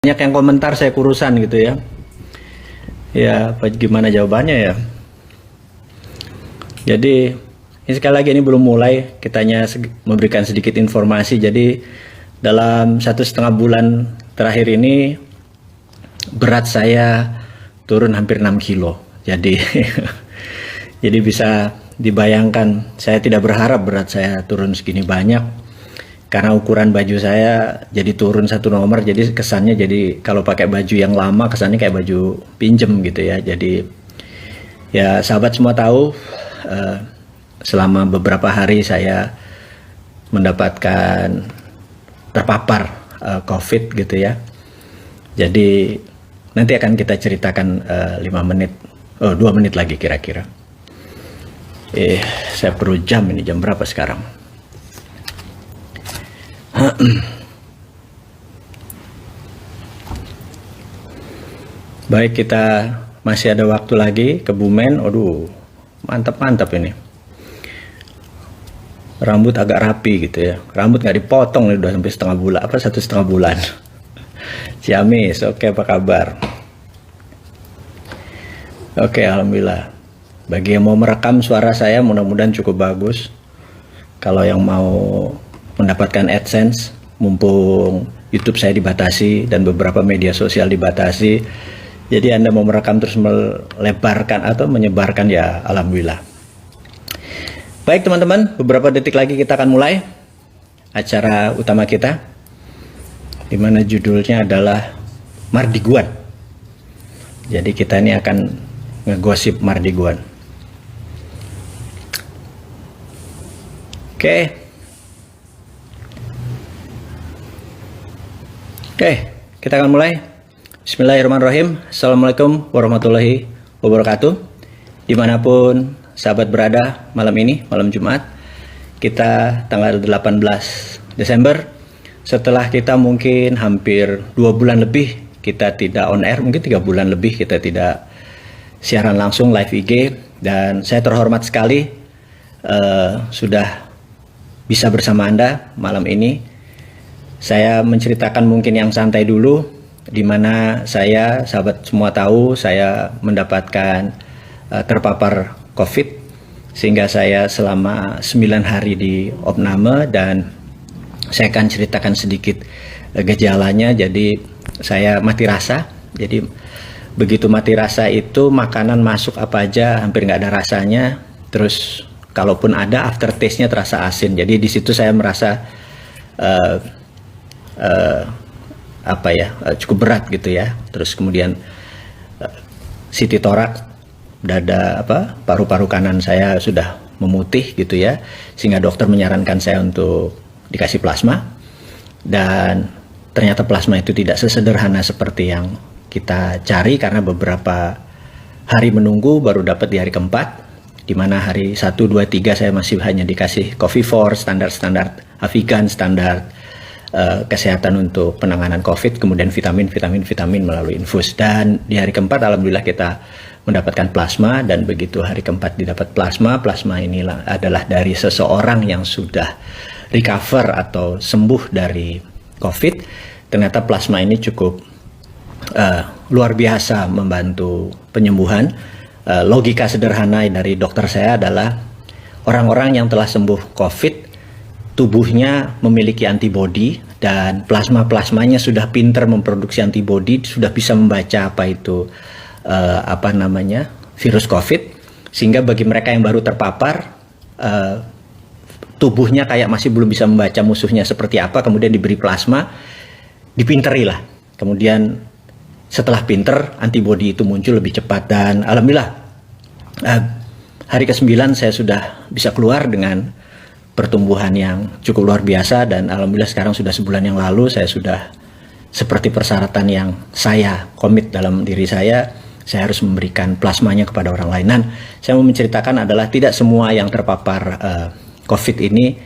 Banyak yang komentar saya kurusan gitu ya. Ya, gimana jawabannya ya? Jadi, ini sekali lagi ini belum mulai, kita hanya memberikan sedikit informasi. Jadi, dalam 1,5 bulan terakhir ini, berat saya turun hampir 6 kilo. Jadi, jadi bisa dibayangkan, saya tidak berharap berat saya turun segini banyak. Karena ukuran baju saya jadi turun 1 nomor, jadi kesannya jadi kalau pakai baju yang lama kesannya kayak baju pinjem gitu ya. Jadi ya sahabat semua tahu selama beberapa hari saya mendapatkan terpapar COVID gitu ya. Jadi nanti akan kita ceritakan 2 menit lagi kira-kira. Saya perlu jam, ini jam berapa sekarang? Baik, kita masih ada waktu lagi ke Bumen. Aduh, mantap-mantap ini. Rambut agak rapi gitu ya. Rambut nggak dipotong nih, udah sampai 1,5 bulan. Ciamis, oke, apa kabar? Oke, alhamdulillah. Bagi yang mau merekam suara saya, mudah-mudahan cukup bagus. Kalau yang mau mendapatkan AdSense, mumpung YouTube saya dibatasi dan beberapa media sosial dibatasi, jadi Anda mau merekam terus melebarkan atau menyebarkan, ya alhamdulillah. Baik teman-teman, beberapa detik lagi kita akan mulai acara utama kita, dimana judulnya adalah Mardiguan. Jadi kita ini akan ngegosip Mardiguan. Oke, kita akan mulai. Bismillahirrahmanirrahim. Assalamualaikum warahmatullahi wabarakatuh. Dimanapun sahabat berada malam ini, malam Jumat, kita tanggal 18 Desember. Setelah kita mungkin hampir 2 bulan lebih kita tidak on air, mungkin 3 bulan lebih kita tidak siaran langsung live IG. Dan saya terhormat sekali sudah bisa bersama Anda malam ini. Saya menceritakan mungkin yang santai dulu, di mana saya, sahabat semua tahu, saya mendapatkan terpapar COVID, sehingga saya selama 9 hari di opname, dan saya akan ceritakan sedikit gejalanya. Jadi saya mati rasa. Jadi begitu mati rasa itu, makanan masuk apa aja hampir nggak ada rasanya. Terus kalaupun ada, aftertaste-nya terasa asin. Jadi di situ saya merasa cukup berat gitu ya. Terus kemudian CT thorax, dada paru-paru kanan saya sudah memutih gitu ya, sehingga dokter menyarankan saya untuk dikasih plasma. Dan ternyata plasma itu tidak sesederhana seperti yang kita cari, karena beberapa hari menunggu baru dapat di hari keempat, di mana hari 1, 2, 3 saya masih hanya dikasih Covivor, standar Avigan, standar kesehatan untuk penanganan COVID, kemudian vitamin melalui infus. Dan di hari keempat alhamdulillah kita mendapatkan plasma, dan begitu hari keempat didapat plasma inilah adalah dari seseorang yang sudah recover atau sembuh dari COVID. Ternyata plasma ini cukup luar biasa membantu penyembuhan. Logika sederhana dari dokter saya adalah orang-orang yang telah sembuh COVID, tubuhnya memiliki antibodi, dan plasmanya sudah pinter memproduksi antibodi, sudah bisa membaca apa itu virus COVID, sehingga bagi mereka yang baru terpapar, tubuhnya kayak masih belum bisa membaca musuhnya seperti apa, kemudian diberi plasma, dipinteri lah. Kemudian setelah pinter, antibodi itu muncul lebih cepat, dan alhamdulillah hari ke-9 saya sudah bisa keluar dengan pertumbuhan yang cukup luar biasa. Dan alhamdulillah sekarang sudah sebulan yang lalu saya sudah seperti persyaratan yang saya komit dalam diri saya harus memberikan plasmanya kepada orang lain. Dan saya mau menceritakan adalah tidak semua yang terpapar COVID ini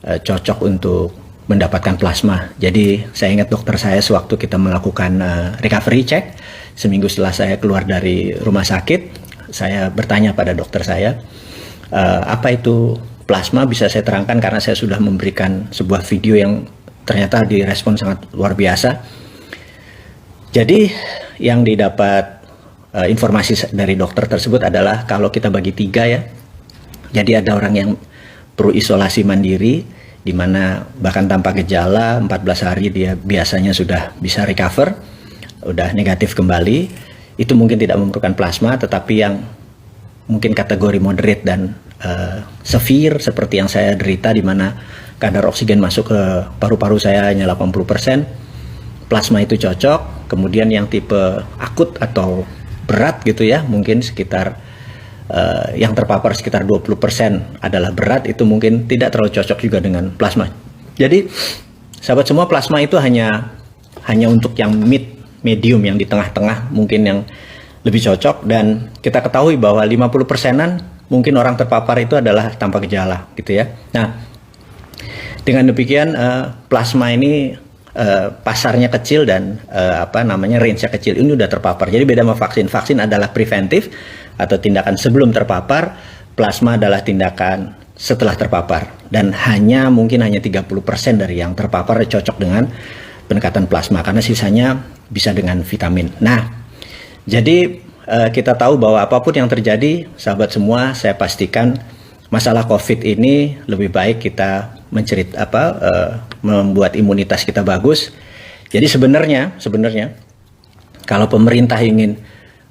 cocok untuk mendapatkan plasma. Jadi saya ingat dokter saya sewaktu kita melakukan recovery check, seminggu setelah saya keluar dari rumah sakit, saya bertanya pada dokter saya, apa itu plasma. Bisa saya terangkan karena saya sudah memberikan sebuah video yang ternyata direspon sangat luar biasa. Jadi yang didapat informasi dari dokter tersebut adalah kalau kita bagi 3 ya. Jadi ada orang yang perlu isolasi mandiri, di mana bahkan tanpa gejala 14 hari dia biasanya sudah bisa recover, udah negatif kembali. Itu mungkin tidak memerlukan plasma, tetapi yang mungkin kategori moderate dan severe seperti yang saya derita, di mana kadar oksigen masuk ke paru-paru saya hanya 80%, plasma itu cocok. Kemudian yang tipe akut atau berat gitu ya, mungkin sekitar yang terpapar sekitar 20% adalah berat, itu mungkin tidak terlalu cocok juga dengan plasma. Jadi sahabat semua, plasma itu hanya untuk yang medium, yang di tengah-tengah mungkin yang lebih cocok. Dan kita ketahui bahwa 50%-an mungkin orang terpapar itu adalah tanpa gejala gitu ya. Nah, dengan demikian plasma ini pasarnya kecil dan range-nya kecil, ini udah terpapar. Jadi beda sama vaksin. Vaksin adalah preventif atau tindakan sebelum terpapar, plasma adalah tindakan setelah terpapar. Dan mungkin hanya 30% dari yang terpapar cocok dengan pendekatan plasma, karena sisanya bisa dengan vitamin. Nah, jadi kita tahu bahwa apapun yang terjadi, sahabat semua, saya pastikan masalah COVID ini lebih baik kita membuat imunitas kita bagus. Jadi sebenarnya kalau pemerintah ingin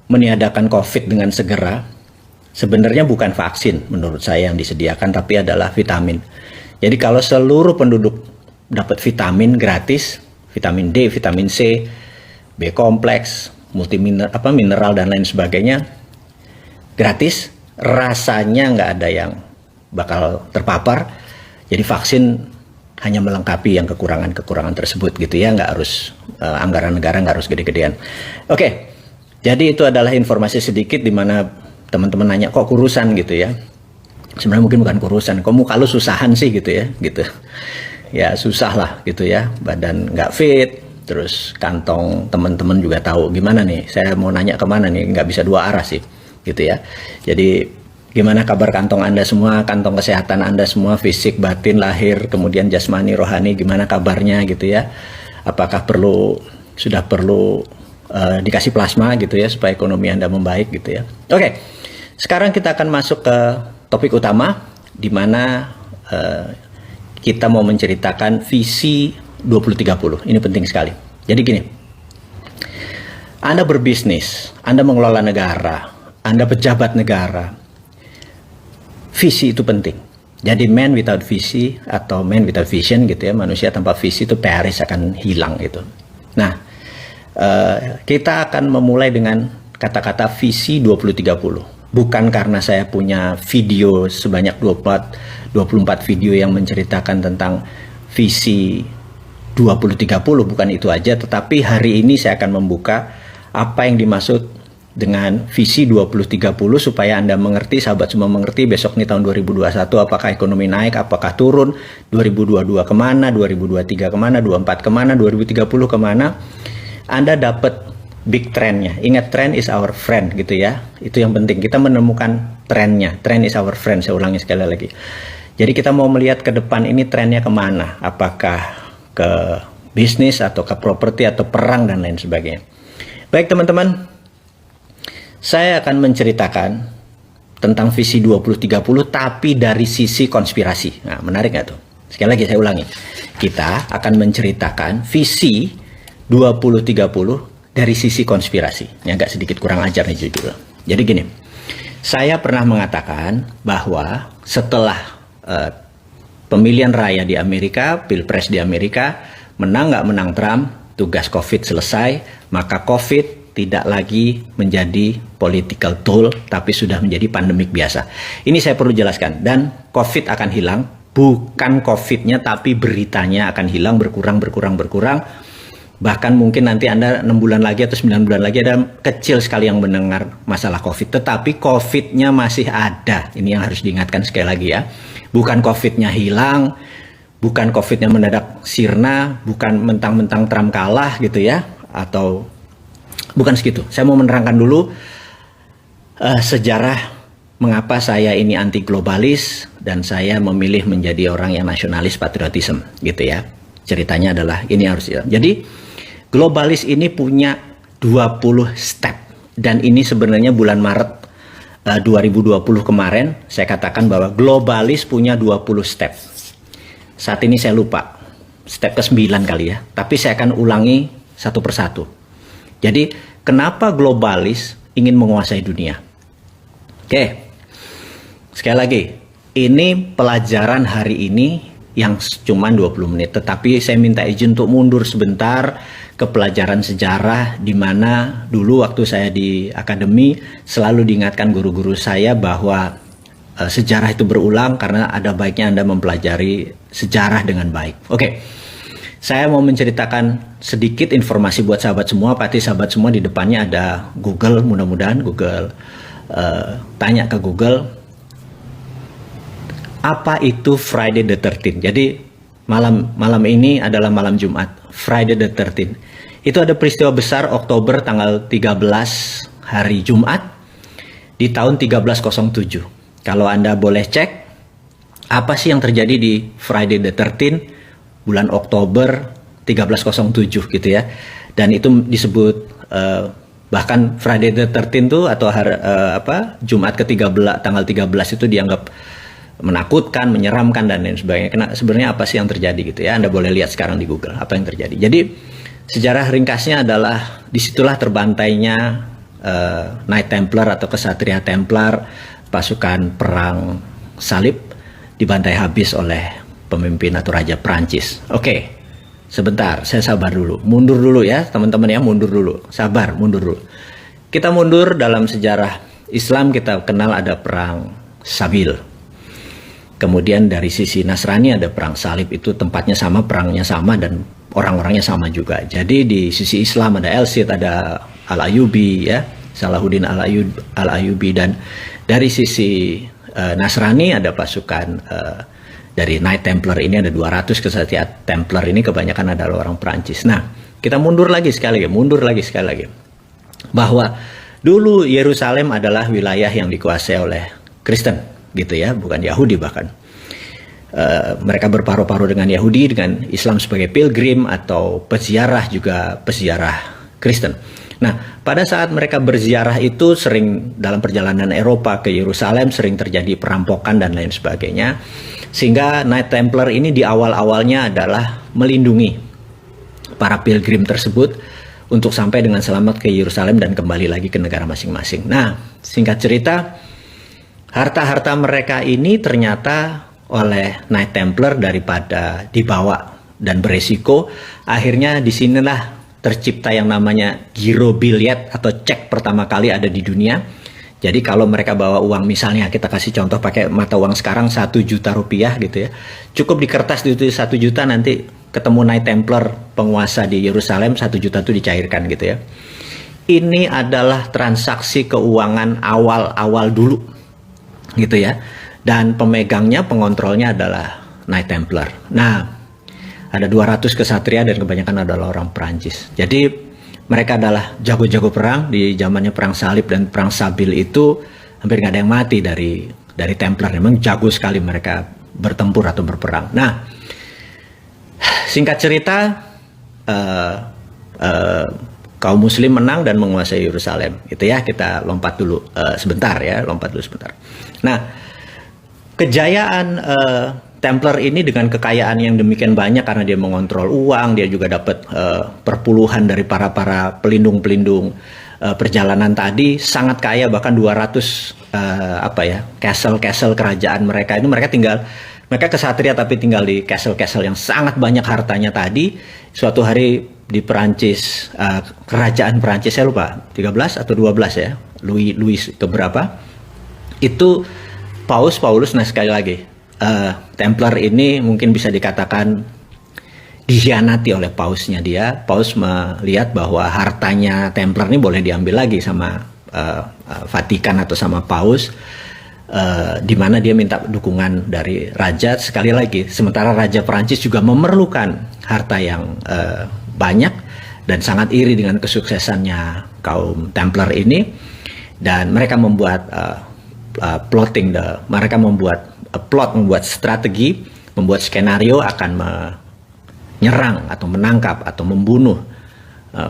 meniadakan COVID dengan segera, sebenarnya bukan vaksin menurut saya yang disediakan, tapi adalah vitamin. Jadi kalau seluruh penduduk dapat vitamin gratis, vitamin D, vitamin C, B kompleks, mineral dan lain sebagainya gratis, rasanya nggak ada yang bakal terpapar. Jadi vaksin hanya melengkapi yang kekurangan tersebut gitu ya, nggak harus anggaran negara nggak harus gede-gedean. Oke. Jadi itu adalah informasi sedikit di mana teman-teman nanya kok kurusan gitu ya. Sebenarnya mungkin bukan kurusan, kok muka lu susahan sih gitu ya, gitu. Ya susah lah gitu ya, badan nggak fit, terus kantong teman-teman juga tahu gimana nih. Saya mau nanya kemana nih, nggak bisa dua arah sih, gitu ya. Jadi gimana kabar kantong Anda semua, kantong kesehatan Anda semua, fisik, batin, lahir, kemudian jasmani, rohani, gimana kabarnya gitu ya. Apakah sudah perlu dikasih plasma gitu ya supaya ekonomi Anda membaik gitu ya. Oke, sekarang kita akan masuk ke topik utama, di mana kita mau menceritakan visi 2030. Ini penting sekali. Jadi gini, Anda berbisnis, Anda mengelola negara, Anda pejabat negara, visi itu penting. Jadi man without visi atau man without vision gitu ya, manusia tanpa visi itu Paris akan hilang gitu. Nah, kita akan memulai dengan kata-kata visi 2030. Bukan karena saya punya video sebanyak 24 video yang menceritakan tentang visi 2030, bukan itu aja. Tetapi hari ini saya akan membuka apa yang dimaksud dengan visi 2030 supaya Anda mengerti, sahabat semua mengerti, besok nih tahun 2021 apakah ekonomi naik, apakah turun, 2022 kemana, 2023 kemana, 2024 kemana, 2030 kemana. Anda dapat big trendnya. Ingat, trend is our friend gitu ya. Itu yang penting, kita menemukan trendnya. Trend is our friend, saya ulangi sekali lagi. Jadi kita mau melihat ke depan ini trendnya kemana. Apakah ke bisnis atau ke properti atau perang dan lain sebagainya. Baik teman-teman, saya akan menceritakan tentang visi 2030 tapi dari sisi konspirasi. Nah, menarik nggak tuh? Sekali lagi saya ulangi. Kita akan menceritakan visi 2030 dari sisi konspirasi. Ya, agak sedikit kurang ajar nih jujur. Jadi gini, saya pernah mengatakan bahwa setelah pemilihan raya di Amerika, pilpres di Amerika, menang nggak menang Trump, tugas COVID selesai, maka COVID tidak lagi menjadi political tool, tapi sudah menjadi pandemik biasa. Ini saya perlu jelaskan, dan COVID akan hilang, bukan COVID-nya, tapi beritanya akan hilang, berkurang. Bahkan mungkin nanti Anda 6 bulan lagi atau 9 bulan lagi ada kecil sekali yang mendengar masalah COVID. Tetapi COVID-nya masih ada. Ini yang harus diingatkan sekali lagi ya. Bukan COVID-nya hilang, bukan COVID-nya mendadak sirna, bukan mentang-mentang Trump kalah gitu ya. Atau bukan segitu. Saya mau menerangkan dulu sejarah mengapa saya ini anti globalis dan saya memilih menjadi orang yang nasionalis patriotisme gitu ya. Ceritanya adalah ini harus ya. Jadi globalis ini punya 20 step. Dan ini sebenarnya bulan Maret 2020 kemarin saya katakan bahwa globalis punya 20 step. Saat ini saya lupa step ke-9 kali ya, tapi saya akan ulangi satu persatu. Jadi kenapa globalis ingin menguasai dunia? Oke, sekali lagi, ini pelajaran hari ini yang cuma 20 menit, tetapi saya minta izin untuk mundur sebentar ke pelajaran sejarah, di mana dulu waktu saya di akademi selalu diingatkan guru-guru saya bahwa sejarah itu berulang karena ada baiknya Anda mempelajari sejarah dengan baik. Oke, saya mau menceritakan sedikit informasi buat sahabat semua. Pasti sahabat semua di depannya ada Google, mudah-mudahan Google tanya ke Google, apa itu Friday the 13th? Jadi malam ini adalah malam Jumat, Friday the 13th. Itu ada peristiwa besar Oktober tanggal 13 hari Jumat di tahun 1307. Kalau Anda boleh cek, apa sih yang terjadi di Friday the 13th bulan Oktober 1307 gitu ya. Dan itu disebut bahkan Friday the 13th itu atau Jumat ke-13 tanggal 13 itu dianggap menakutkan, menyeramkan dan lain sebagainya. Karena sebenarnya apa sih yang terjadi gitu ya? Anda boleh lihat sekarang di Google apa yang terjadi. Jadi sejarah ringkasnya adalah disitulah terbantainya Knight Templar atau Kesatria Templar, pasukan perang salib, dibantai habis oleh pemimpin atau raja Prancis. Oke, sebentar, saya sabar dulu, mundur dulu ya teman-teman ya, mundur dulu, sabar, mundur dulu. Kita mundur dalam sejarah Islam, kita kenal ada perang Sabil. Kemudian dari sisi Nasrani ada perang salib, itu tempatnya sama, perangnya sama, dan orang-orangnya sama juga. Jadi di sisi Islam ada El-Cid, ada Al-Ayyubi ya, Salahuddin Al-Ayyubi, dan dari sisi Nasrani ada pasukan dari Knight Templar ini ada 200 kesatria Templar ini kebanyakan adalah orang Perancis. Nah, kita mundur lagi sekali lagi. Bahwa dulu Yerusalem adalah wilayah yang dikuasai oleh Kristen. Gitu ya, bukan Yahudi bahkan. Mereka berparu-paru dengan Yahudi, dengan Islam sebagai pilgrim atau peziarah, juga peziarah Kristen. Nah, pada saat mereka berziarah itu sering dalam perjalanan Eropa ke Yerusalem sering terjadi perampokan dan lain sebagainya. Sehingga Knight Templar ini di awal-awalnya adalah melindungi para pilgrim tersebut untuk sampai dengan selamat ke Yerusalem dan kembali lagi ke negara masing-masing. Nah, singkat cerita, harta-harta mereka ini ternyata oleh Knight Templar daripada dibawa dan beresiko, akhirnya disinilah tercipta yang namanya giro billiet atau cek pertama kali ada di dunia. Jadi kalau mereka bawa uang, misalnya kita kasih contoh pakai mata uang sekarang 1 juta rupiah gitu ya, cukup di kertas itu 1 juta, nanti ketemu Knight Templar penguasa di Yerusalem, 1 juta itu dicairkan gitu ya. Ini adalah transaksi keuangan awal-awal dulu gitu ya, dan pemegangnya, pengontrolnya adalah Knight Templar. Nah, ada 200 kesatria dan kebanyakan adalah orang Perancis. Jadi mereka adalah jago-jago perang di zamannya perang salib dan perang Sabil itu hampir nggak ada yang mati dari Templar. Memang jago sekali mereka bertempur atau berperang. Nah, singkat cerita kaum Muslim menang dan menguasai Yerusalem. Itu ya, kita lompat dulu sebentar ya, Nah, kejayaan Templar ini dengan kekayaan yang demikian banyak karena dia mengontrol uang, dia juga dapat perpuluhan dari para pelindung-pelindung perjalanan tadi, sangat kaya, bahkan 200 castle kerajaan mereka ini, mereka kesatria tapi tinggal di castle yang sangat banyak hartanya tadi. Suatu hari di Perancis, kerajaan Perancis, saya lupa 13 atau 12 ya, Louis keberapa, itu Paulus, nah sekali lagi Templar ini mungkin bisa dikatakan dikhianati oleh pausnya dia. Paus melihat bahwa hartanya Templar ini boleh diambil lagi sama Vatikan atau sama Paus, di mana dia minta dukungan dari raja. Sekali lagi, sementara Raja Perancis juga memerlukan harta yang banyak dan sangat iri dengan kesuksesannya kaum Templar ini, dan mereka membuat membuat strategi, membuat skenario akan menyerang atau menangkap atau membunuh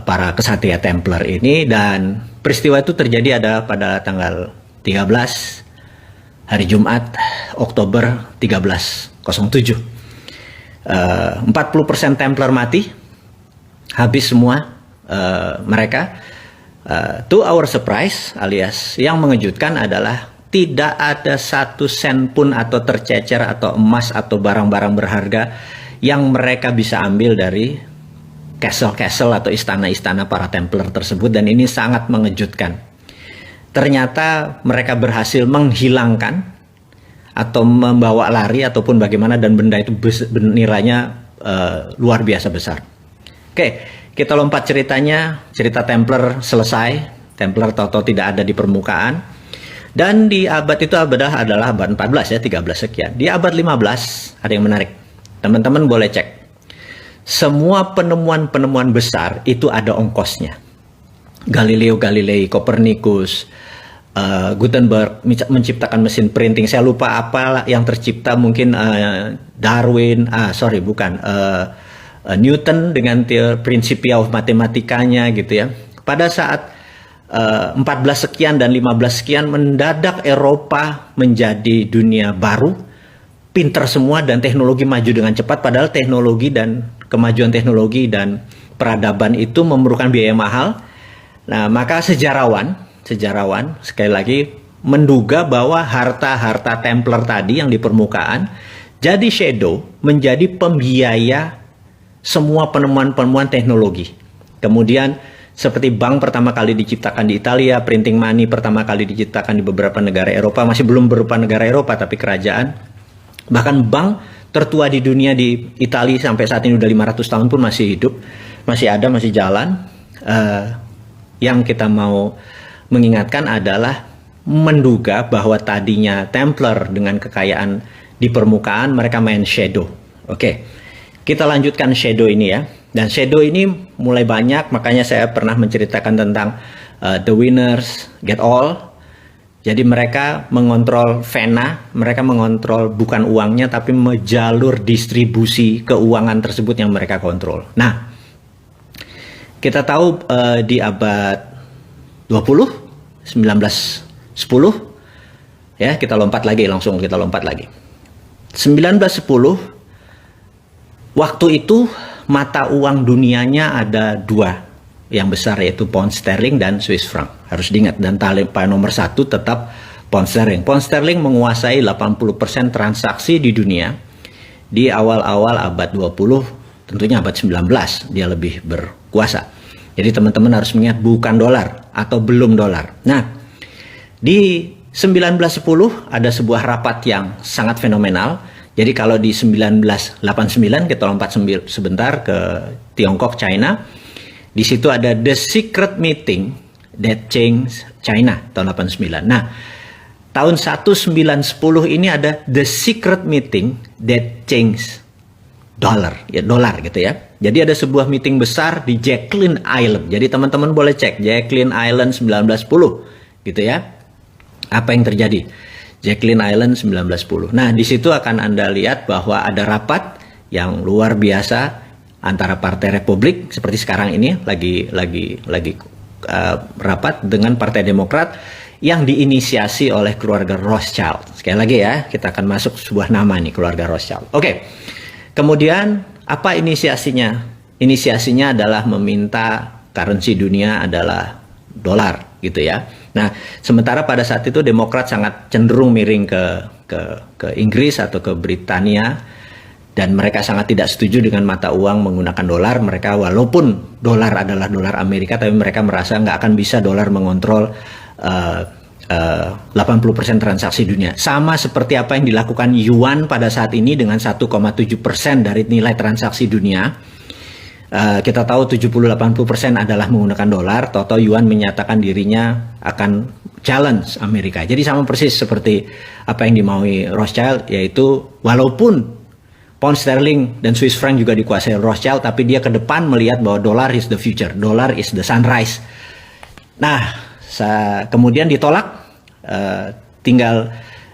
para kesatria Templar ini, dan peristiwa itu terjadi pada tanggal 13 hari Jumat Oktober 1307. 40% Templar mati, habis semua mereka. To our surprise, alias yang mengejutkan adalah tidak ada 1 sen pun atau tercecer atau emas atau barang-barang berharga yang mereka bisa ambil dari castle-castle atau istana-istana para Templar tersebut, dan ini sangat mengejutkan. Ternyata mereka berhasil menghilangkan atau membawa lari ataupun bagaimana, dan benda itu nilainya luar biasa besar. Oke, kita lompat ceritanya. Cerita Templar selesai, Templar tahu-tahu tidak ada di permukaan. Dan di abad itu adalah abad 14 ya, 13 sekian. Di abad 15 ada yang menarik. Teman-teman boleh cek. Semua penemuan-penemuan besar itu ada ongkosnya. Galileo Galilei, Copernicus, Gutenberg menciptakan mesin printing. Saya lupa apa yang tercipta, mungkin Darwin, Newton dengan Principia of Mathematicanya gitu ya. Pada saat 14 sekian dan 15 sekian mendadak Eropa menjadi dunia baru, pinter semua dan teknologi maju dengan cepat, padahal teknologi dan kemajuan teknologi dan peradaban itu memerlukan biaya mahal. Nah, maka sejarawan sekali lagi menduga bahwa harta-harta Templar tadi yang di permukaan jadi shadow, menjadi pembiaya semua penemuan-penemuan teknologi. Kemudian seperti bank pertama kali diciptakan di Italia, printing money pertama kali diciptakan di beberapa negara Eropa, masih belum berupa negara Eropa tapi kerajaan. Bahkan bank tertua di dunia di Italia sampai saat ini udah 500 tahun pun masih hidup, masih ada, masih jalan. Yang kita mau mengingatkan adalah menduga bahwa tadinya Templar dengan kekayaan di permukaan, mereka main shadow. Oke, kita lanjutkan shadow ini ya. Dan shadow ini mulai banyak, makanya saya pernah menceritakan tentang the winners get all. Jadi mereka mengontrol vena, mereka mengontrol bukan uangnya, tapi jalur distribusi keuangan tersebut yang mereka kontrol. Nah, kita tahu di abad 20, 1910, ya kita lompat lagi, 1910, waktu itu mata uang dunianya ada 2 yang besar, yaitu pound sterling dan Swiss franc. Harus diingat, dan nomor 1 tetap pound sterling. Pound sterling menguasai 80% transaksi di dunia di awal-awal abad 20, tentunya abad 19 dia lebih berkuasa. Jadi teman-teman harus mengingat bukan dolar atau belum dolar. Nah, di 1910 ada sebuah rapat yang sangat fenomenal. Jadi kalau di 1989 kita lompat sebentar ke Tiongkok, China. Di situ ada The Secret Meeting That Changed China tahun 89. Nah, tahun 1910 ini ada The Secret Meeting That Changed Dollar, ya dolar gitu ya. Jadi ada sebuah meeting besar di Jacqueline Island. Jadi teman-teman boleh cek Jacqueline Island 1910 gitu ya. Apa yang terjadi? Jacqueline Island 1910. Nah, di situ akan Anda lihat bahwa ada rapat yang luar biasa antara Partai Republik seperti sekarang ini lagi rapat dengan Partai Demokrat yang diinisiasi oleh keluarga Rothschild. Sekali lagi ya, kita akan masuk sebuah nama nih, keluarga Rothschild. Oke. Kemudian apa inisiasinya? Inisiasinya adalah meminta currency dunia adalah dolar gitu ya. Nah, sementara pada saat itu Demokrat sangat cenderung miring ke Inggris atau ke Britania, dan mereka sangat tidak setuju dengan mata uang menggunakan dolar. Mereka walaupun dolar adalah dolar Amerika, tapi mereka merasa nggak akan bisa dolar mengontrol 80% transaksi dunia. Sama seperti apa yang dilakukan yuan pada saat ini dengan 1,7% dari nilai transaksi dunia. Kita tahu 70-80% adalah menggunakan dolar. Toto yuan menyatakan dirinya akan challenge Amerika. Jadi sama persis seperti apa yang dimaui Rothschild, yaitu walaupun pound sterling dan Swiss franc juga dikuasai Rothschild, tapi dia ke depan melihat bahwa dolar is the future, dolar is the sunrise. Nah, kemudian ditolak, tinggal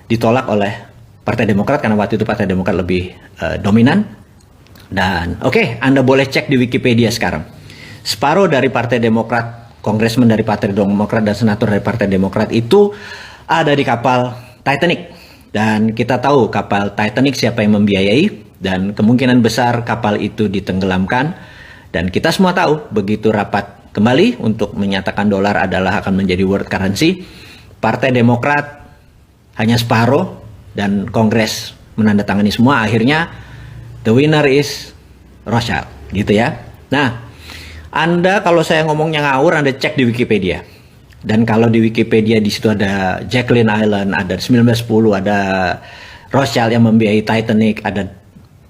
ditolak oleh Partai Demokrat karena waktu itu Partai Demokrat lebih dominan. Dan oke, Anda boleh cek di Wikipedia sekarang. separuh dari Partai Demokrat, kongresmen dari Partai Demokrat dan senator dari Partai Demokrat itu ada di kapal Titanic. Dan kita tahu kapal Titanic siapa yang membiayai, dan kemungkinan besar kapal itu ditenggelamkan. Dan kita semua tahu begitu rapat kembali untuk menyatakan dolar adalah akan menjadi world currency, Partai Demokrat hanya separuh dan Kongres menandatangani semua. Akhirnya the winner is Rothschild, gitu ya. Nah, Anda kalau saya ngomongnya ngawur, Anda cek di Wikipedia. Dan kalau di Wikipedia di situ ada Jacqueline Island, ada 1910, ada Rothschild yang membiayai Titanic, ada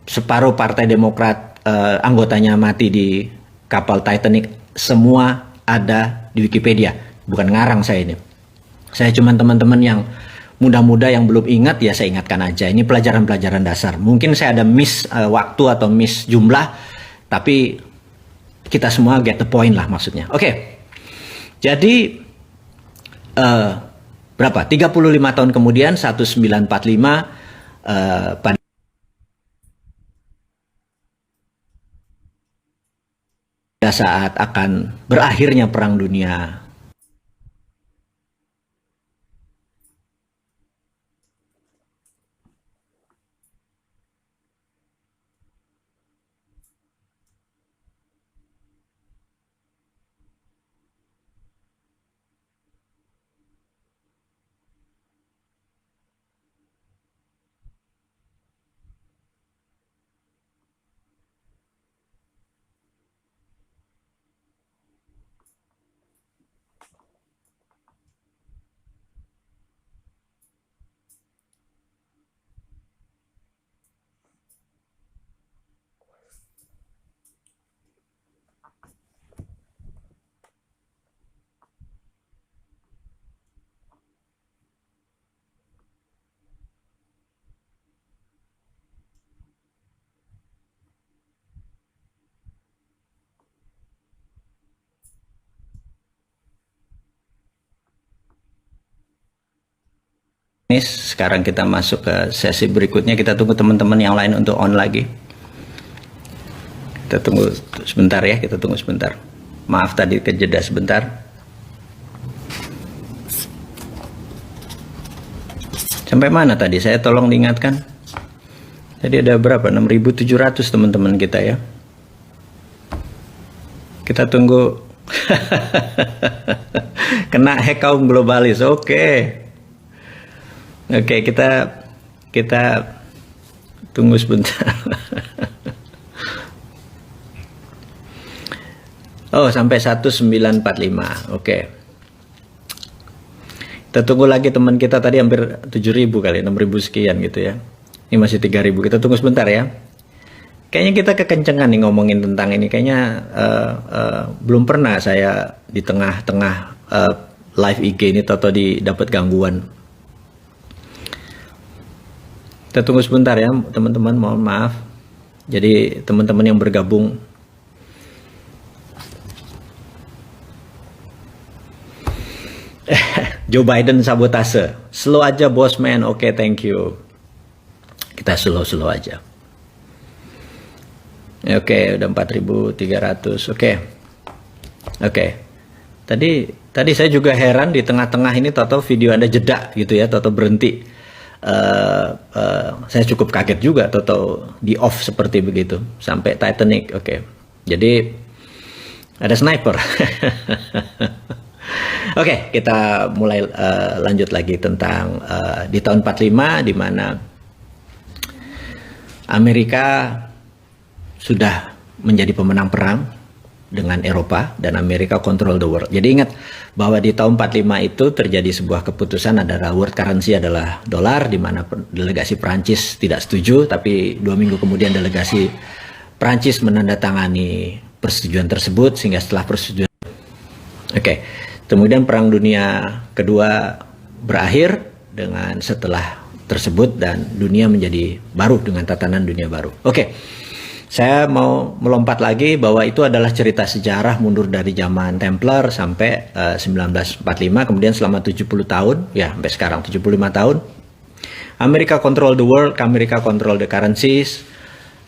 separuh Partai Demokrat anggotanya mati di kapal Titanic. Semua ada di Wikipedia, bukan ngarang saya ini. Saya cuma teman-teman yang muda-muda yang belum ingat, ya saya ingatkan aja. Ini pelajaran-pelajaran dasar. Mungkin saya ada miss waktu atau miss jumlah, tapi kita semua get the point lah maksudnya. Oke. Jadi berapa? 35 tahun kemudian 1945 pada saat akan berakhirnya Perang Dunia ini. Sekarang kita masuk ke sesi berikutnya. Kita tunggu teman-teman yang lain untuk on lagi. Kita tunggu sebentar ya, kita tunggu sebentar. Maaf tadi kejeda sebentar. Sampai mana tadi? Saya tolong diingatkan. Tadi ada berapa? 6.700 teman-teman kita ya. Kita tunggu. Kena hack kaum globalis. Oke. Oke, kita tunggu sebentar. Oh, sampai 1945. Oke. Kita tunggu lagi teman kita tadi hampir 7.000 kali, 6.000 sekian gitu ya. Ini masih 3.000. Kita tunggu sebentar ya. Kayaknya kita kekencengan nih ngomongin tentang ini. Kayaknya belum pernah saya di tengah-tengah live IG ini atau dapat gangguan. Kita tunggu sebentar ya teman-teman, mohon maaf. Jadi teman-teman yang bergabung, Joe Biden sabotase. Slow aja bos man. Oke, thank you. Kita slow aja. Oke, udah 4.300. Oke. Tadi saya juga heran di tengah-tengah ini tahu video Anda jeda gitu ya, tahu berhenti. Saya cukup kaget juga tahu di off seperti begitu sampai Titanic. Oke. Jadi ada sniper. Oke, kita mulai lanjut lagi tentang di tahun 45 di mana Amerika sudah menjadi pemenang perang dengan Eropa dan Amerika control the world. Jadi ingat bahwa di tahun 45 itu terjadi sebuah keputusan adalah world currency adalah dolar, di mana delegasi Prancis tidak setuju, tapi 2 minggu kemudian delegasi Prancis menandatangani persetujuan tersebut sehingga setelah persetujuan kemudian Perang Dunia Kedua berakhir dengan setelah tersebut dan dunia menjadi baru dengan tatanan dunia baru. Saya mau melompat lagi bahwa itu adalah cerita sejarah mundur dari zaman Templar sampai 1945, kemudian selama 70 tahun, ya sampai sekarang 75 tahun, Amerika control the world, Amerika control the currencies,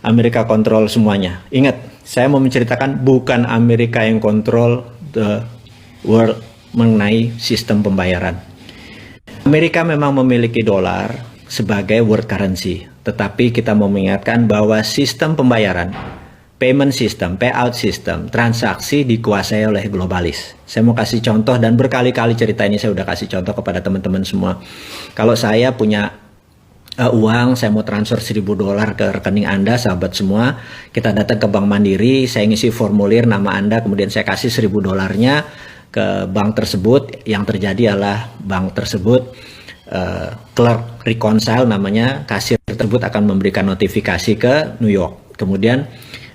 Amerika kontrol semuanya. Ingat, saya mau menceritakan bukan Amerika yang kontrol the world mengenai sistem pembayaran. Amerika memang memiliki dolar sebagai world currency, tetapi kita mau mengingatkan bahwa sistem pembayaran, payment system, payout system, transaksi dikuasai oleh globalis. Saya mau kasih contoh dan berkali-kali cerita ini saya udah kasih contoh kepada teman-teman semua. Kalau saya punya uang, saya mau transfer $1.000 ke rekening Anda, sahabat semua, kita datang ke Bank Mandiri, saya ngisi formulir nama Anda, kemudian saya kasih $1.000-nya ke bank tersebut. Yang terjadi adalah bank tersebut clerk reconcile namanya, kasir tersebut akan memberikan notifikasi ke New York. Kemudian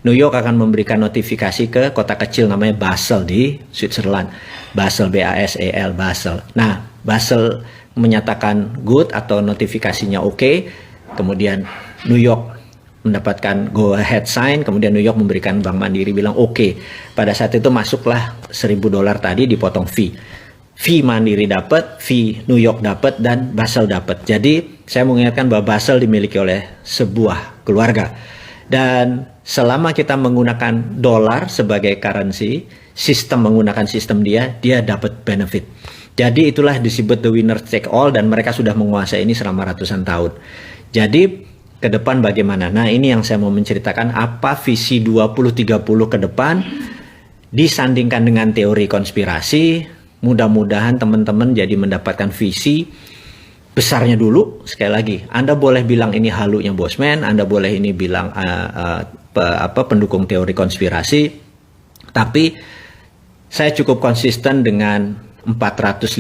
New York akan memberikan notifikasi ke kota kecil namanya Basel di Switzerland. Basel, B-A-S-E-L, Basel. Nah, Basel menyatakan good atau notifikasinya oke. Kemudian New York mendapatkan go ahead sign. Kemudian New York memberikan Bank Mandiri bilang oke. Pada saat itu masuklah $1.000 tadi, dipotong fee. Fee Mandiri dapat, fee New York dapat, dan Basel dapat. Jadi saya mengingatkan bahwa Basel dimiliki oleh sebuah keluarga. Dan selama kita menggunakan dolar sebagai currency, sistem menggunakan sistem dia dapat benefit. Jadi itulah disebut the winner take all, dan mereka sudah menguasai ini selama ratusan tahun. Jadi ke depan bagaimana? Nah, ini yang saya mau menceritakan, apa visi 2030 ke depan disandingkan dengan teori konspirasi. Mudah-mudahan teman-teman jadi mendapatkan visi besarnya dulu. Sekali lagi, Anda boleh bilang ini halunya Bosman, Anda boleh ini bilang pendukung teori konspirasi, tapi saya cukup konsisten dengan 450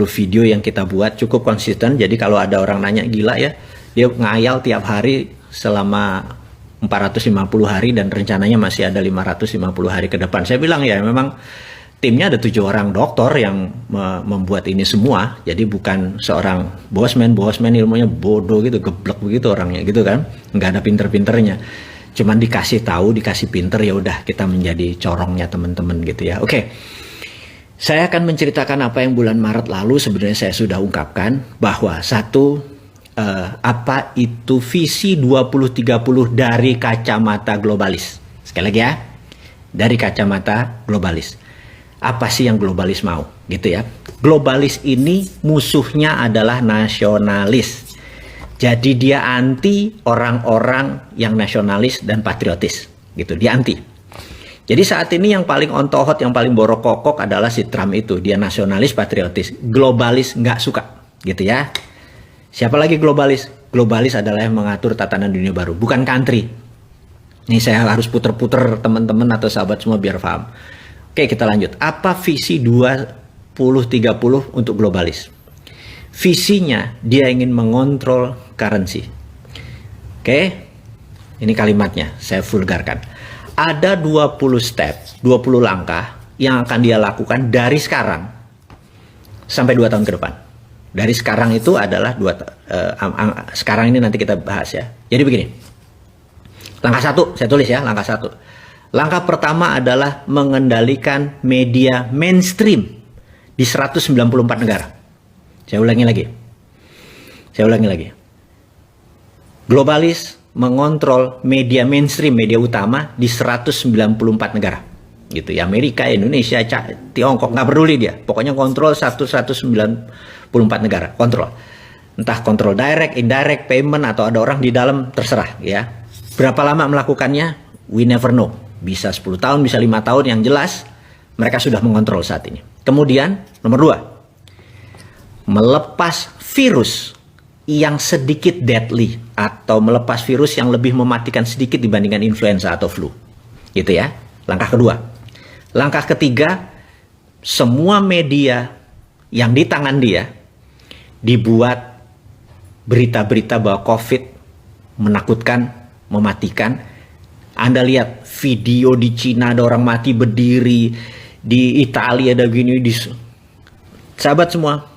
video yang kita buat, cukup konsisten. Jadi kalau ada orang nanya, gila ya, dia ngayal tiap hari selama 450 hari dan rencananya masih ada 550 hari ke depan. Saya bilang ya memang timnya ada 7 orang dokter yang membuat ini semua. Jadi bukan seorang Bosman ilmunya bodoh gitu, geblek begitu orangnya gitu kan. Nggak ada pinter-pinternya. Cuman dikasih tahu, dikasih pinter, ya udah kita menjadi corongnya teman-teman gitu ya. Oke. Saya akan menceritakan apa yang bulan Maret lalu sebenarnya saya sudah ungkapkan, bahwa satu, apa itu visi 2030 dari kacamata globalis. Sekali lagi ya, dari kacamata globalis. Apa sih yang globalis mau gitu ya? Globalis ini musuhnya adalah nasionalis. Jadi dia anti orang-orang yang nasionalis dan patriotis gitu, dia anti. Jadi saat ini yang paling ontohot, yang paling borok-kokok adalah si Trump itu. Dia nasionalis, patriotis. Globalis nggak suka gitu ya. Siapa lagi globalis? Globalis adalah yang mengatur tatanan dunia baru, bukan country. Ini saya harus puter-puter teman-teman atau sahabat semua biar paham. Oke, kita lanjut. Apa visi 2030 untuk globalis? Visinya dia ingin mengontrol currency. Oke, ini kalimatnya saya vulgarkan. Ada 20 step, 20 langkah yang akan dia lakukan dari sekarang sampai 2 tahun ke depan. Dari sekarang itu adalah sekarang ini nanti kita bahas ya. Jadi begini. Langkah 1, saya tulis ya, langkah 1. Langkah pertama adalah mengendalikan media mainstream di 194 negara. Saya ulangi lagi. Globalis mengontrol media mainstream, media utama di 194 negara. Gitu ya, Amerika, Indonesia, Tiongkok, nggak peduli dia. Pokoknya kontrol 194 negara, kontrol. Entah kontrol direct, indirect, payment, atau ada orang di dalam, terserah ya. Berapa lama melakukannya? We never know. Bisa 10 tahun, bisa 5 tahun, yang jelas mereka sudah mengontrol saat ini. Kemudian, nomor 2, melepas virus yang sedikit deadly, atau melepas virus yang lebih mematikan sedikit dibandingkan influenza atau flu. Gitu ya, langkah kedua. Langkah ketiga, semua media yang di tangan dia dibuat berita-berita bahwa COVID menakutkan, mematikan. Anda lihat video di Cina ada orang mati berdiri, di Italia ada gini, sahabat semua,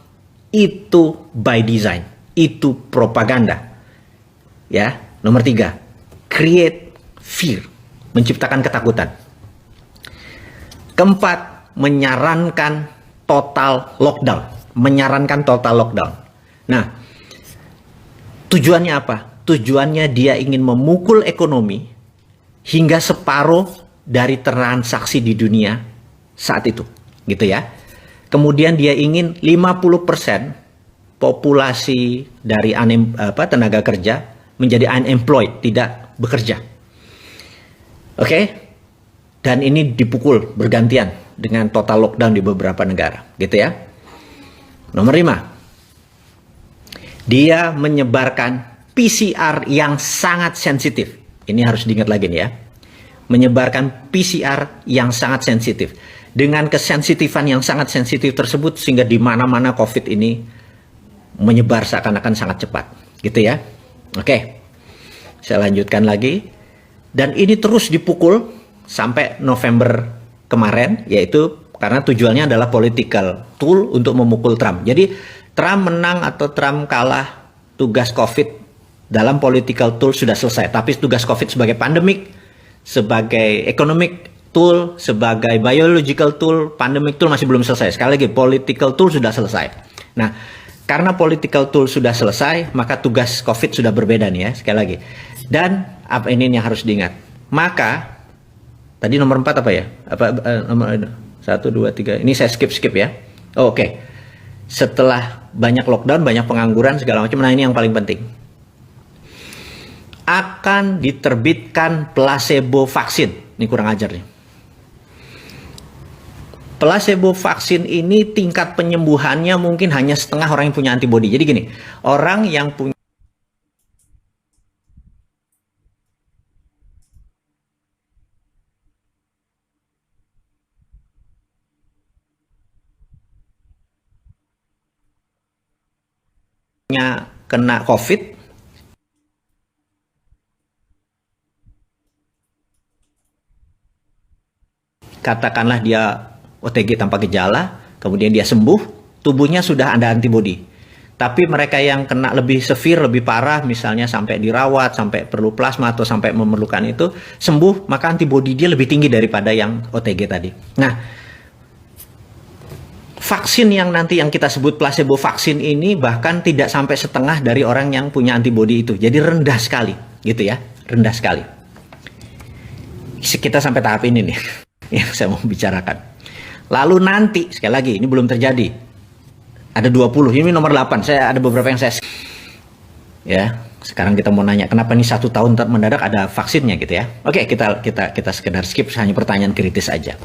itu by design, itu propaganda. Ya, nomor 3, create fear, menciptakan ketakutan. Keempat, menyarankan total lockdown, Nah, tujuannya apa? Tujuannya dia ingin memukul ekonomi hingga separuh dari transaksi di dunia saat itu, gitu ya. Kemudian dia ingin 50% populasi dari tenaga kerja menjadi unemployed, tidak bekerja. Oke? Dan ini dipukul bergantian dengan total lockdown di beberapa negara, gitu ya. Nomor 5. Dia menyebarkan PCR yang sangat sensitif. Ini harus diingat lagi nih ya. Menyebarkan PCR yang sangat sensitif. Dengan kesensitifan yang sangat sensitif tersebut sehingga di mana-mana COVID ini menyebar seakan-akan sangat cepat, gitu ya. Oke. Saya lanjutkan lagi. Dan ini terus dipukul sampai November kemarin, yaitu karena tujuannya adalah political tool untuk memukul Trump. Jadi Trump menang atau Trump kalah, tugas COVID dalam political tool sudah selesai. Tapi tugas COVID sebagai pandemic, sebagai economic tool, sebagai biological tool, pandemic tool masih belum selesai. Sekali lagi, political tool sudah selesai. Nah, karena political tool sudah selesai, maka tugas COVID sudah berbeda nih ya, sekali lagi. Dan apa ini yang harus diingat? Maka, tadi nomor 4 apa ya? Nomor 1, 2, 3, ini saya skip ya. Oh, oke. Setelah banyak lockdown, banyak pengangguran, segala macam, nah ini yang paling penting. Akan diterbitkan placebo vaksin. Ini kurang ajar nih. Placebo vaksin ini tingkat penyembuhannya mungkin hanya setengah orang yang punya antibodi. Jadi gini, orang yang punya kena COVID, katakanlah dia OTG tanpa gejala, kemudian dia sembuh, tubuhnya sudah ada antibodi. Tapi mereka yang kena lebih severe, lebih parah, misalnya sampai dirawat, sampai perlu plasma atau sampai memerlukan itu, sembuh, maka antibodi dia lebih tinggi daripada yang OTG tadi. Nah, vaksin yang nanti yang kita sebut placebo vaksin ini bahkan tidak sampai setengah dari orang yang punya antibodi itu. Jadi rendah sekali, gitu ya, rendah sekali. Kita sampai tahap ini nih, yang saya mau bicarakan. Lalu nanti, sekali lagi, ini belum terjadi. Ada 20, ini nomor 8. Saya ada beberapa yang saya... Ya, sekarang kita mau nanya, kenapa ini 1 tahun mendadak ada vaksinnya gitu ya. Oke, kita sekedar skip, hanya pertanyaan kritis aja.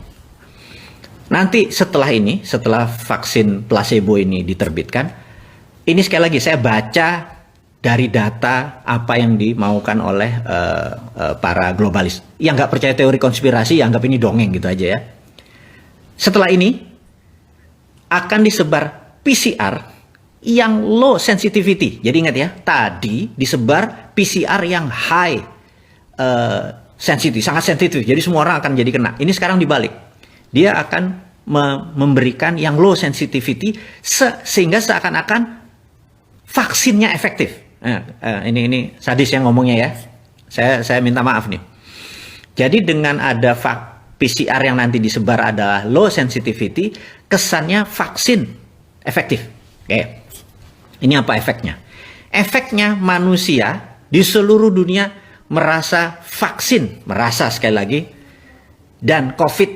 Nanti setelah ini, setelah vaksin placebo ini diterbitkan, ini sekali lagi saya baca dari data apa yang dimaukan oleh para globalis. Yang nggak percaya teori konspirasi, anggap ini dongeng gitu aja ya. Setelah ini akan disebar PCR yang low sensitivity. Jadi ingat ya, tadi disebar PCR yang high sensitif, sangat sensitif. Jadi semua orang akan jadi kena. Ini sekarang dibalik. Dia akan memberikan yang low sensitivity sehingga seakan-akan vaksinnya efektif. Ini sadis yang ngomongnya ya. Saya minta maaf nih. Jadi dengan ada PCR yang nanti disebar adalah low sensitivity, kesannya vaksin efektif. Oke. Ini apa efeknya? Efeknya manusia di seluruh dunia merasa vaksin, merasa sekali lagi, dan COVID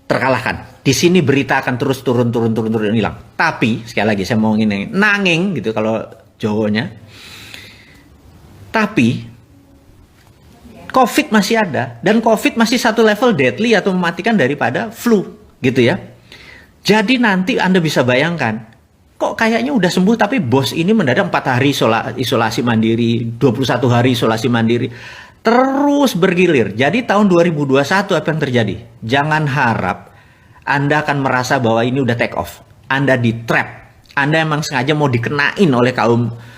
terkalahkan. Di sini berita akan terus turun hilang. Tapi sekali lagi saya mau ngomongin nanging gitu kalau Jawanya. Tapi COVID masih ada, dan COVID masih satu level deadly atau mematikan daripada flu, gitu ya. Jadi nanti Anda bisa bayangkan, kok kayaknya udah sembuh tapi bos ini mendadak 4 hari isolasi mandiri, 21 hari isolasi mandiri, terus bergilir. Jadi tahun 2021 apa yang terjadi? Jangan harap Anda akan merasa bahwa ini udah take off. Anda di trap. Anda emang sengaja mau dikenain oleh kaum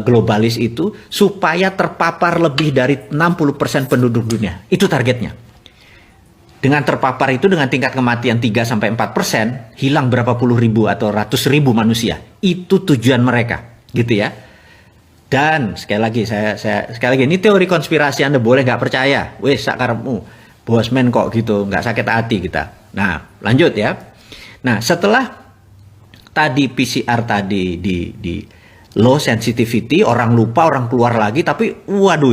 globalis itu supaya terpapar lebih dari 60% penduduk dunia. Itu targetnya. Dengan terpapar itu dengan tingkat kematian 3-4%, hilang berapa puluh ribu atau ratus ribu manusia. Itu tujuan mereka, gitu ya. Dan sekali lagi ini teori konspirasi, Anda boleh nggak percaya. Wes sakarepmu, bosman kok gitu, nggak sakit hati kita. Nah, lanjut ya. Nah, setelah tadi PCR tadi di low sensitivity, orang lupa, orang keluar lagi, tapi waduh,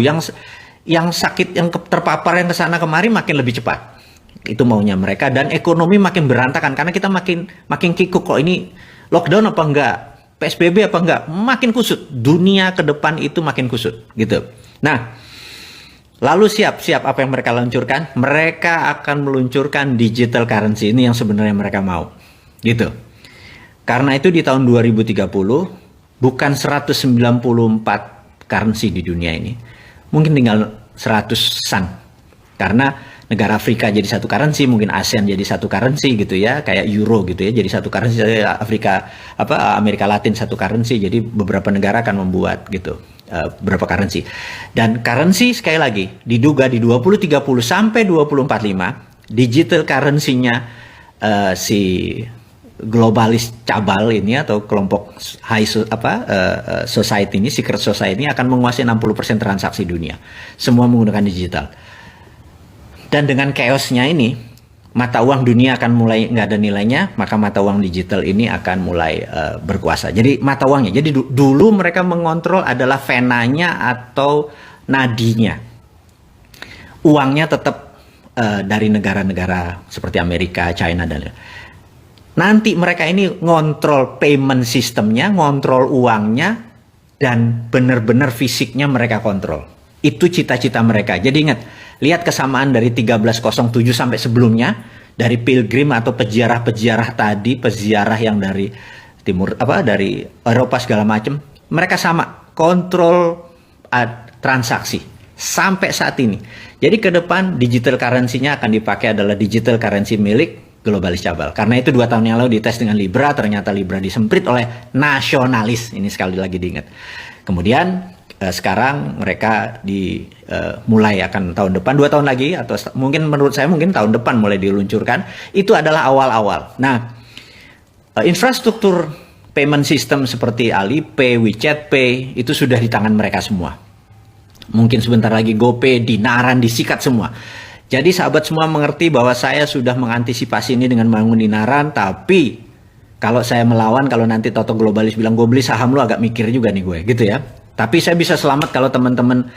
yang sakit, yang terpapar yang kesana kemari makin lebih cepat. Itu maunya mereka, dan ekonomi makin berantakan karena kita makin kikuk kok ini lockdown apa enggak, PSBB apa enggak, makin kusut. Dunia ke depan itu makin kusut gitu. Nah, lalu siap apa yang mereka luncurkan? Mereka akan meluncurkan digital currency, ini yang sebenarnya mereka mau gitu. Karena itu di tahun 2030 bukan 194 currency di dunia ini, mungkin tinggal 100-an. Karena negara Afrika jadi satu currency, mungkin ASEAN jadi satu currency gitu ya, kayak euro gitu ya, jadi satu currency. Afrika Amerika Latin satu currency, jadi beberapa negara akan membuat gitu beberapa currency. Dan currency sekali lagi diduga di 2030 sampai 2045 digital currency-nya si globalis cabal ini atau kelompok society ini, secret society ini akan menguasai 60% transaksi dunia. Semua menggunakan digital. Dan dengan chaosnya ini, mata uang dunia akan mulai nggak ada nilainya, maka mata uang digital ini akan mulai berkuasa. Jadi mata uangnya, jadi dulu mereka mengontrol adalah venanya atau nadinya. Uangnya tetap dari negara-negara seperti Amerika, China, dan nanti mereka ini ngontrol payment sistemnya, ngontrol uangnya, dan benar-benar fisiknya mereka kontrol. Itu cita-cita mereka. Jadi ingat, lihat kesamaan dari 1307 sampai sebelumnya, dari pilgrim atau peziarah-peziarah tadi, peziarah yang dari timur dari Eropa segala macam, mereka sama kontrol transaksi sampai saat ini. Jadi ke depan digital currency-nya akan dipakai adalah digital currency milik globalis cabal. Karena itu 2 tahun yang lalu dites dengan Libra, ternyata Libra disemprit oleh nasionalis. Ini sekali lagi diingat. Kemudian sekarang mereka mulai akan tahun depan, 2 tahun lagi, atau mungkin menurut saya mungkin tahun depan mulai diluncurkan. Itu adalah awal-awal. Nah, infrastruktur payment system seperti Alipay, WeChat Pay itu sudah di tangan mereka semua. Mungkin sebentar lagi GoPay, Dinaran disikat semua. Jadi sahabat semua mengerti bahwa saya sudah mengantisipasi ini dengan bangun Dinaran, tapi kalau saya melawan, kalau nanti Toto Globalis bilang gue beli saham lu, agak mikir juga nih gue gitu ya. Tapi saya bisa selamat kalau teman-teman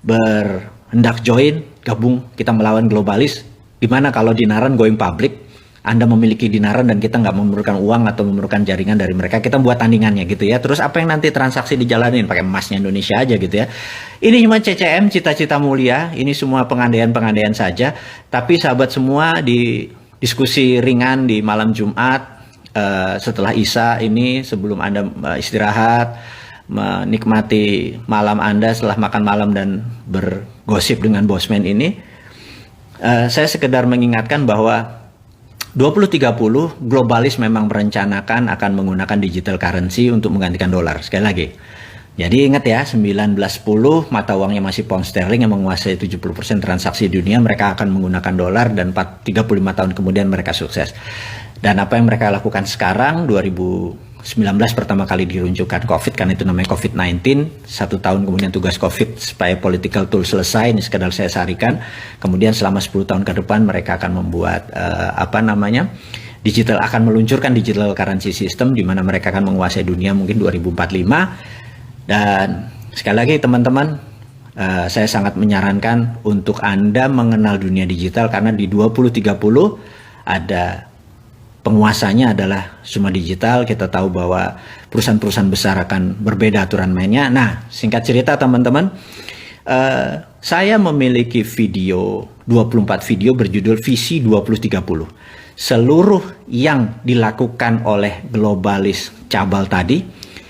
berhendak join, gabung, kita melawan globalis. Gimana kalau Dinaran going public, Anda memiliki Dinaran dan kita nggak memerlukan uang atau memerlukan jaringan dari mereka, kita buat tandingannya gitu ya. Terus apa yang nanti transaksi dijalanin, pakai emasnya Indonesia aja gitu ya. Ini cuma CCM, cita-cita mulia, ini semua pengandaian-pengandaian saja. Tapi sahabat semua, di diskusi ringan di malam Jumat, setelah Isya ini, sebelum Anda istirahat, menikmati malam Anda setelah makan malam dan bergosip dengan Bosman ini, saya sekedar mengingatkan bahwa 2030 globalis memang merencanakan akan menggunakan digital currency untuk menggantikan dolar. Sekali lagi, jadi ingat ya, 1910 mata uangnya masih pound sterling yang menguasai 70% transaksi dunia, mereka akan menggunakan dolar, dan 35 tahun kemudian mereka sukses. Dan apa yang mereka lakukan sekarang, 2019 pertama kali diluncurkan COVID, karena itu namanya COVID-19. 1 tahun kemudian tugas COVID supaya political tool selesai, ini sekedar saya sarikan. Kemudian selama 10 tahun ke depan mereka akan membuat digital, akan meluncurkan digital currency system di mana mereka akan menguasai dunia mungkin 2045. Dan sekali lagi teman-teman, saya sangat menyarankan untuk Anda mengenal dunia digital, karena di 2030 ada penguasanya adalah semua digital. Kita tahu bahwa perusahaan-perusahaan besar akan berbeda aturan mainnya. Nah, singkat cerita teman-teman, saya memiliki video, 24 video berjudul Visi 2030. Seluruh yang dilakukan oleh globalis cabal tadi,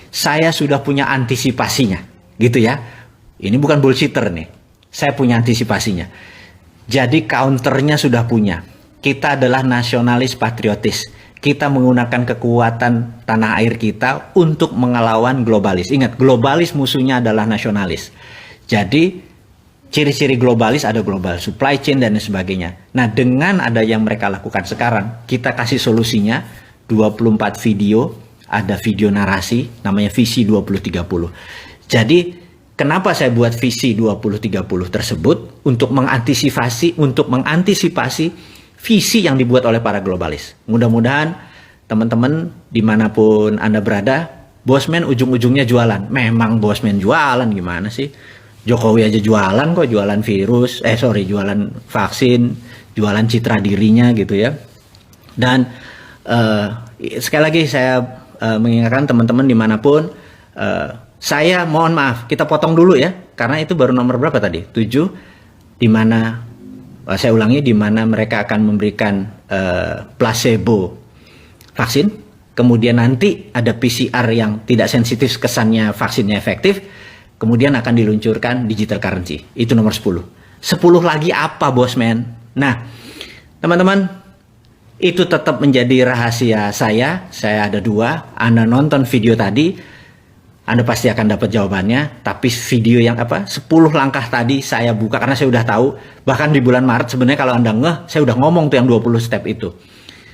saya sudah punya antisipasinya, gitu ya. Ini bukan bullshitter nih, saya punya antisipasinya. Jadi counternya sudah punya. Kita adalah nasionalis patriotis. Kita menggunakan kekuatan tanah air kita untuk mengelawan globalis. Ingat, globalis musuhnya adalah nasionalis. Jadi ciri-ciri globalis ada global supply chain dan sebagainya. Nah, dengan ada yang mereka lakukan sekarang, kita kasih solusinya, 24 video. Ada video narasi namanya Visi 2030. Jadi kenapa saya buat Visi 2030 tersebut? Untuk mengantisipasi visi yang dibuat oleh para globalis. Mudah-mudahan teman-teman dimanapun Anda berada, Bosman ujung-ujungnya jualan. Memang Bosman jualan, gimana sih? Jokowi aja jualan kok, jualan virus, jualan vaksin, jualan citra dirinya gitu ya. Dan sekali lagi saya mengingatkan teman-teman dimanapun, saya mohon maaf, kita potong dulu ya, karena itu baru nomor berapa tadi? 7, di mana saya ulangi, di mana mereka akan memberikan placebo vaksin, kemudian nanti ada PCR yang tidak sensitif kesannya vaksinnya efektif, kemudian akan diluncurkan digital currency. Itu nomor 10. 10 lagi apa, bosman? Nah, teman-teman, itu tetap menjadi rahasia saya. Saya ada 2. Anda nonton video tadi, Anda pasti akan dapat jawabannya. Tapi video yang 10 langkah tadi saya buka karena saya udah tahu. Bahkan di bulan Maret sebenarnya kalau Anda ngeh, saya udah ngomong tuh yang 20 step itu.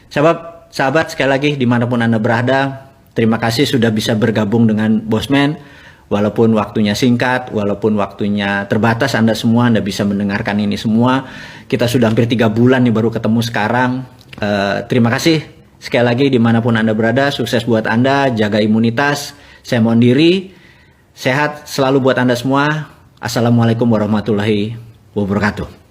Sahabat, sekali lagi dimanapun Anda berada, terima kasih sudah bisa bergabung dengan Bosman. Walaupun waktunya singkat, walaupun waktunya terbatas, Anda bisa mendengarkan ini semua. Kita sudah hampir 3 bulan nih baru ketemu sekarang. Terima kasih sekali lagi dimanapun Anda berada. Sukses buat Anda, jaga imunitas. Saya mohon diri, sehat selalu buat Anda semua. Assalamualaikum warahmatullahi wabarakatuh.